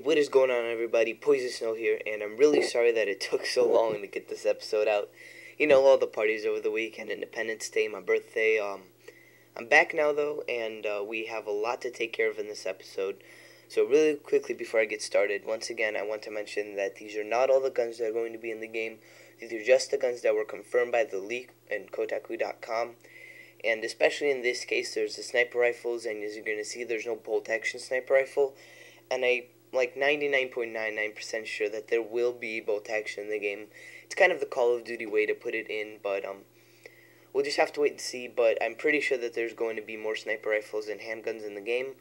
What is going on, everybody? Poison here, and I'm really sorry that it took so long to get this episode out. You know, all the parties over the weekend, Independence Day, my birthday. I'm back now, though, and we have a lot to take care of in this episode. So really quickly before I get started, once again, I want to mention that these are not all the guns that are going to be in the game. These are just the guns that were confirmed by the leak and Kotaku.com. And especially in this case, there's the sniper rifles, and as you're going to see, there's no bolt-action sniper rifle. And I'm like 99.99% sure that there will be bolt-action in the game. It's kind of the Call of Duty way to put it in, but we'll just have to wait and see. But I'm pretty sure that there's going to be more sniper rifles and handguns in the game.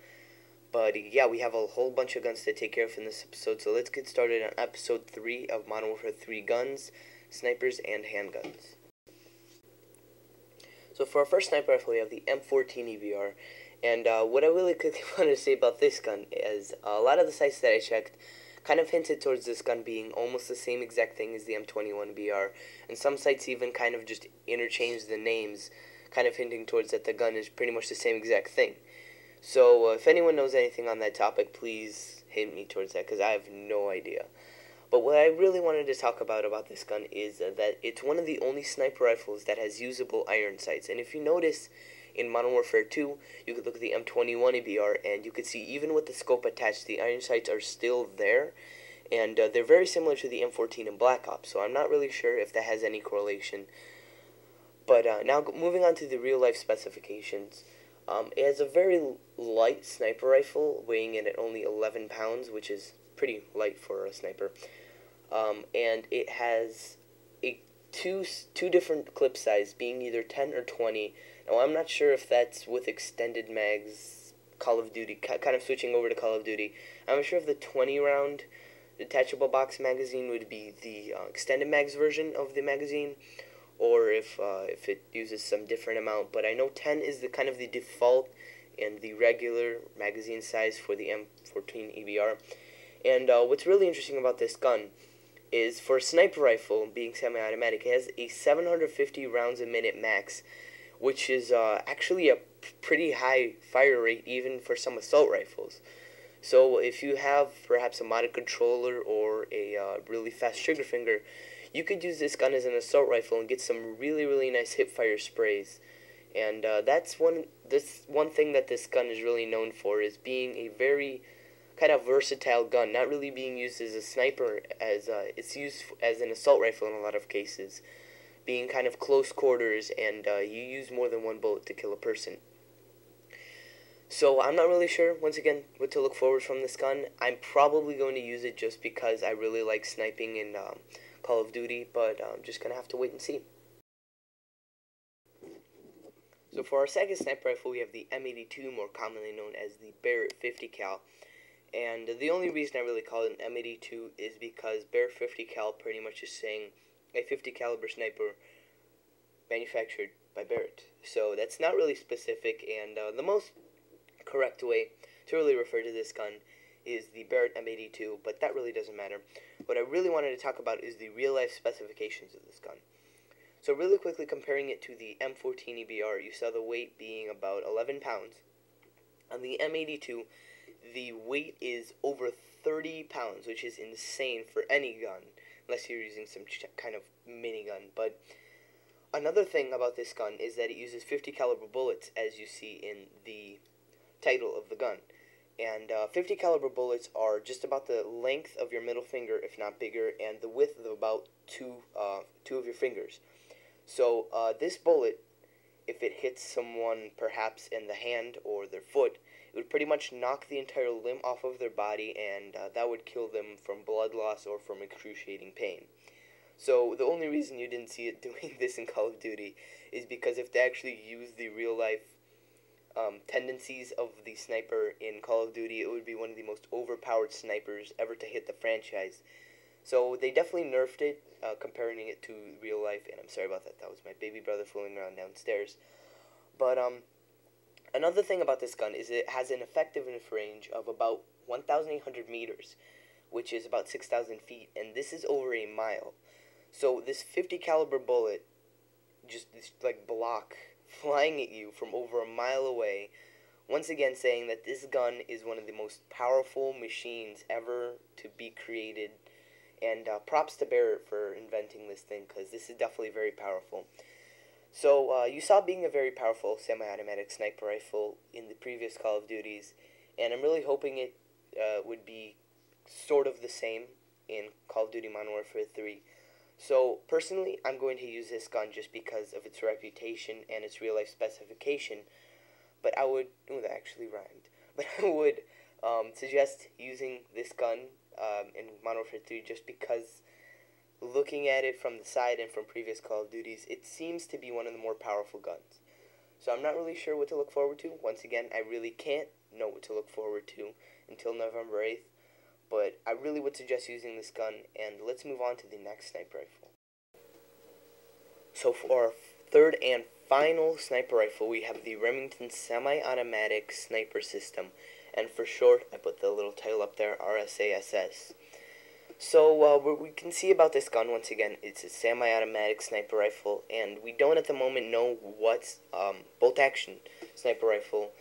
But yeah, we have a whole bunch of guns to take care of in this episode, so let's get started on episode 3 of Modern Warfare 3 Guns, Snipers, and Handguns. So for our first sniper rifle, we have the M14 EBR, and what I really quickly want to say about this gun is a lot of the sites that I checked kind of hinted towards this gun being almost the same exact thing as the M21 EBR, and some sites even kind of just interchanged the names, kind of hinting towards that the gun is pretty much the same exact thing. So if anyone knows anything on that topic, please hint me towards that, because I have no idea. But what I really wanted to talk about this gun is that it's one of the only sniper rifles that has usable iron sights. And if you notice, in Modern Warfare 2, you could look at the M21 EBR, and you could see even with the scope attached, the iron sights are still there. And they're very similar to the M14 in Black Ops, so I'm not really sure if that has any correlation. But now moving on to the real-life specifications. It has a very light sniper rifle, weighing in at only 11 pounds, which is pretty light for a sniper. And it has two different clip size, being either 10 or 20. Now, I'm not sure if that's with extended mags, Call of Duty, kind of switching over to Call of Duty. I'm not sure if the 20-round detachable box magazine would be the extended mags version of the magazine, or if it uses some different amount. But I know 10 is the kind of the default and the regular magazine size for the M14 EBR. And what's really interesting about this gun is for a sniper rifle being semi-automatic, it has a 750 rounds a minute max, which is actually a pretty high fire rate even for some assault rifles. So if you have perhaps a modded controller or a really fast trigger finger, you could use this gun as an assault rifle and get some really, really nice hip-fire sprays. And that's one thing that this gun is really known for, is being a very kind of versatile gun, not really being used as a sniper, as it's used as an assault rifle in a lot of cases, being kind of close quarters, and you use more than one bullet to kill a person. So I'm not really sure, once again, what to look forward from this gun. I'm probably going to use it just because I really like sniping in Call of Duty, but I'm just going to have to wait and see. So for our second sniper rifle, we have the M82, more commonly known as the Barrett 50 cal. And the only reason I really call it an M82 is because Barrett 50 cal pretty much is saying a 50 caliber sniper manufactured by Barrett. So that's not really specific, and the most correct way to really refer to this gun is the Barrett M82, but that really doesn't matter. What I really wanted to talk about is the real-life specifications of this gun. So really quickly comparing it to the M14 EBR, you saw the weight being about 11 pounds. On the M82, the weight is over 30 pounds, which is insane for any gun, unless you're using some kind of minigun. But another thing about this gun is that it uses 50 caliber bullets, as you see in the title of the gun. And 50 caliber bullets are just about the length of your middle finger, if not bigger, and the width of about two of your fingers. So this bullet, if it hits someone perhaps in the hand or their foot, it would pretty much knock the entire limb off of their body, and that would kill them from blood loss or from excruciating pain. So the only reason you didn't see it doing this in Call of Duty is because if they actually used the real-life tendencies of the sniper in Call of Duty, it would be one of the most overpowered snipers ever to hit the franchise. So they definitely nerfed it, comparing it to real life, and I'm sorry about that. That was my baby brother fooling around downstairs. But another thing about this gun is it has an effectiveness range of about 1,800 meters, which is about 6,000 feet, and this is over a mile. So this 50 caliber bullet, just this like block flying at you from over a mile away, once again saying that this gun is one of the most powerful machines ever to be created, and props to Barrett for inventing this thing, because this is definitely very powerful. So you saw being a very powerful semi-automatic sniper rifle in the previous Call of Duties, and I'm really hoping it would be sort of the same in Call of Duty Modern Warfare 3. So personally, I'm going to use this gun just because of its reputation and its real-life specification. But I would, oh, that actually rhymed. But I would suggest using this gun in Modern Warfare 3 just because, looking at it from the side and from previous Call of Duties, it seems to be one of the more powerful guns. So I'm not really sure what to look forward to. Once again, I really can't know what to look forward to until November 8th. But I really would suggest using this gun, and let's move on to the next sniper rifle. So for our third and final sniper rifle, we have the Remington Semi-Automatic Sniper System, and for short, I put the little title up there, RSASS. So what we can see about this gun, once again, it's a semi-automatic sniper rifle, and we don't at the moment know what bolt-action sniper rifle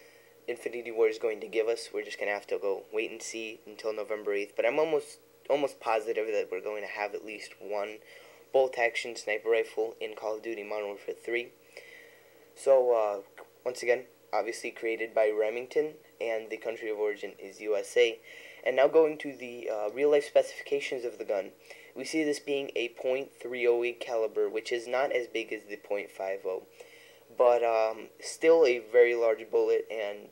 Infinity Ward is going to give us. We're just going to have to go wait and see until November 8th, but I'm almost positive that we're going to have at least one bolt-action sniper rifle in Call of Duty Modern Warfare 3. So, once again, obviously created by Remington, and the country of origin is USA. And now going to the real-life specifications of the gun, we see this being a .308 caliber, which is not as big as the .50, but still a very large bullet, and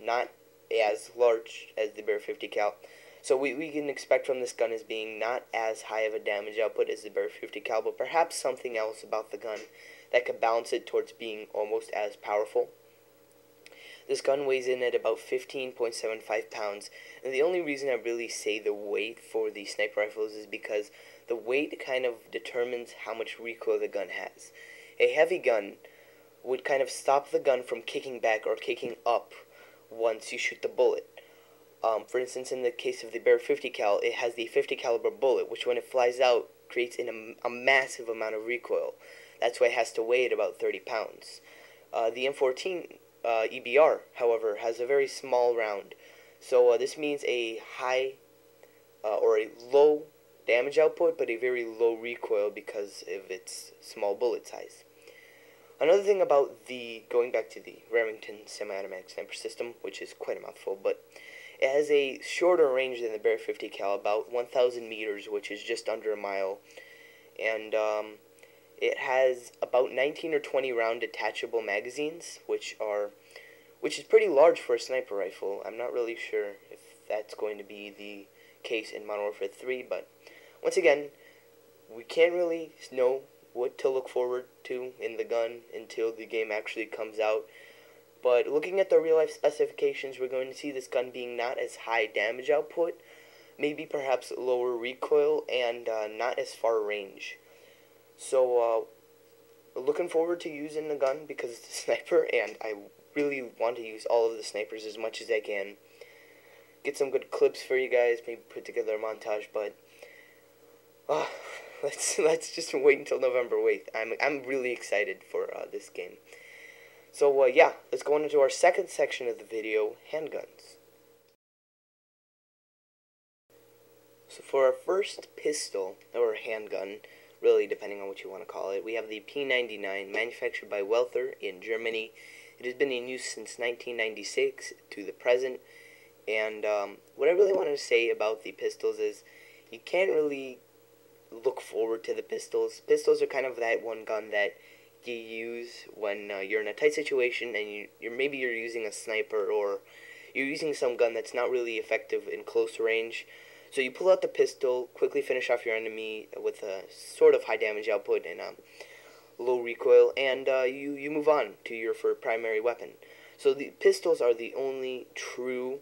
not as large as the Barrett 50 cal. So we can expect from this gun as being not as high of a damage output as the Barrett 50 cal, but perhaps something else about the gun that could balance it towards being almost as powerful. This gun weighs in at about 15.75 pounds, and the only reason I really say the weight for the sniper rifles is because the weight kind of determines how much recoil the gun has. A heavy gun would kind of stop the gun from kicking back or kicking up once you shoot the bullet. For instance, in the case of the Barrett 50 cal, it has the 50 caliber bullet, which when it flies out creates a massive amount of recoil. That's why it has to weigh at about 30 pounds. The M14 EBR, however, has a very small round, so this means a high or a low damage output, but a very low recoil because of its small bullet size. Another thing about going back to the Remington Semi-Automatic Sniper System, which is quite a mouthful, but it has a shorter range than the Barrett 50 cal, about 1,000 meters, which is just under a mile, and it has about 19 or 20 round detachable magazines, which is pretty large for a sniper rifle. I'm not really sure if that's going to be the case in Modern Warfare 3, but once again, we can't really know what to look forward to in the gun until the game actually comes out. But looking at the real-life specifications, we're going to see this gun being not as high damage output, maybe perhaps lower recoil, and not as far range. So, looking forward to using the gun because it's a sniper, and I really want to use all of the snipers as much as I can. Get some good clips for you guys, maybe put together a montage, but let's just wait until November 8th. I'm really excited for this game. So yeah, let's go on into our second section of the video, handguns. So for our first pistol, or handgun, really depending on what you want to call it, we have the P99, manufactured by Welther in Germany. It has been in use since 1996 to the present, and what I really want to say about the pistols is you can't really look forward to the pistols. Pistols are kind of that one gun that you use when you're in a tight situation and maybe you're using a sniper or you're using some gun that's not really effective in close range. So you pull out the pistol, quickly finish off your enemy with a sort of high damage output and low recoil, and you move on to your primary weapon. So the pistols are the only true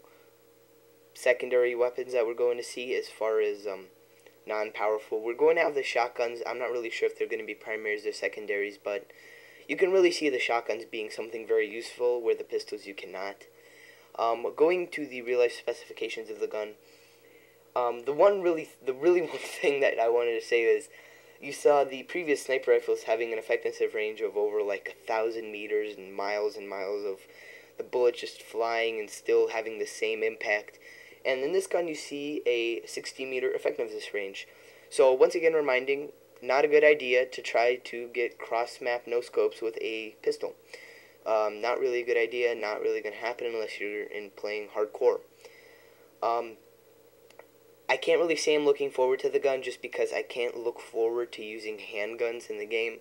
secondary weapons that we're going to see as far as non-powerful. We're going to have the shotguns. I'm not really sure if they're going to be primaries or secondaries, but you can really see the shotguns being something very useful where the pistols you cannot. Going to the real-life specifications of the gun, the really one thing that I wanted to say is you saw the previous sniper rifles having an effectiveness range of over like 1,000 meters and miles of the bullet just flying and still having the same impact. And in this gun you see a 60-meter effectiveness range. So once again reminding, not a good idea to try to get cross-map no scopes with a pistol. Not really a good idea, not really going to happen unless you're in playing hardcore. I can't really say I'm looking forward to the gun just because I can't look forward to using handguns in the game.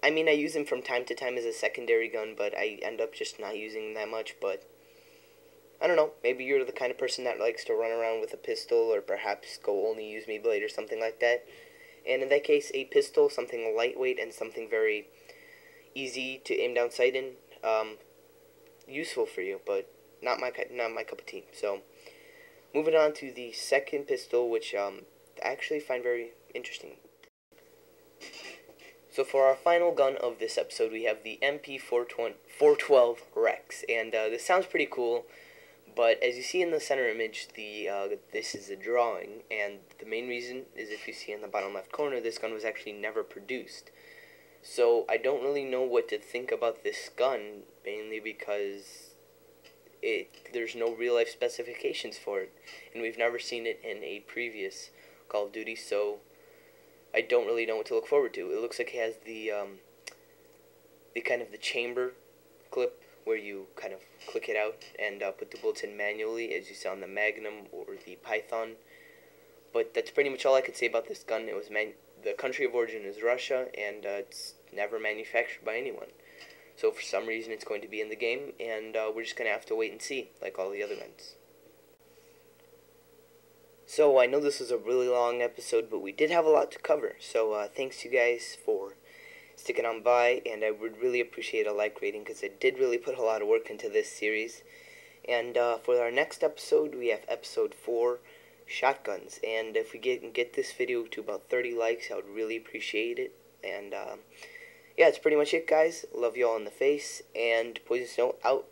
I mean, I use them from time to time as a secondary gun, but I end up just not using them that much. But I don't know, maybe you're the kind of person that likes to run around with a pistol, or perhaps go only use me blade or something like that. And in that case, a pistol, something lightweight and something very easy to aim down sight in, useful for you, but not my cup of tea. So moving on to the second pistol, which I actually find very interesting. So for our final gun of this episode, we have the MP412 Rex, and this sounds pretty cool. But as you see in the center image, this is a drawing, and the main reason is, if you see in the bottom left corner, this gun was actually never produced. So I don't really know what to think about this gun, mainly because there's no real life specifications for it, and we've never seen it in a previous Call of Duty, so I don't really know what to look forward to. It looks like it has the kind of the chamber clip where you kind of click it out and put the bullets in manually, as you saw on the Magnum or the Python. But that's pretty much all I could say about this gun. It was the country of origin is Russia, and it's never manufactured by anyone. So for some reason it's going to be in the game, and we're just going to have to wait and see, like all the other guns. So I know this was a really long episode, but we did have a lot to cover. So thanks you guys for sticking on by, and I would really appreciate a like rating, because I did really put a lot of work into this series. And for our next episode, we have episode 4, Shotgunz. And if we get this video to about 30 likes, I would really appreciate it. And yeah, that's pretty much it, guys. Love you all in the face, and Poison Snow out.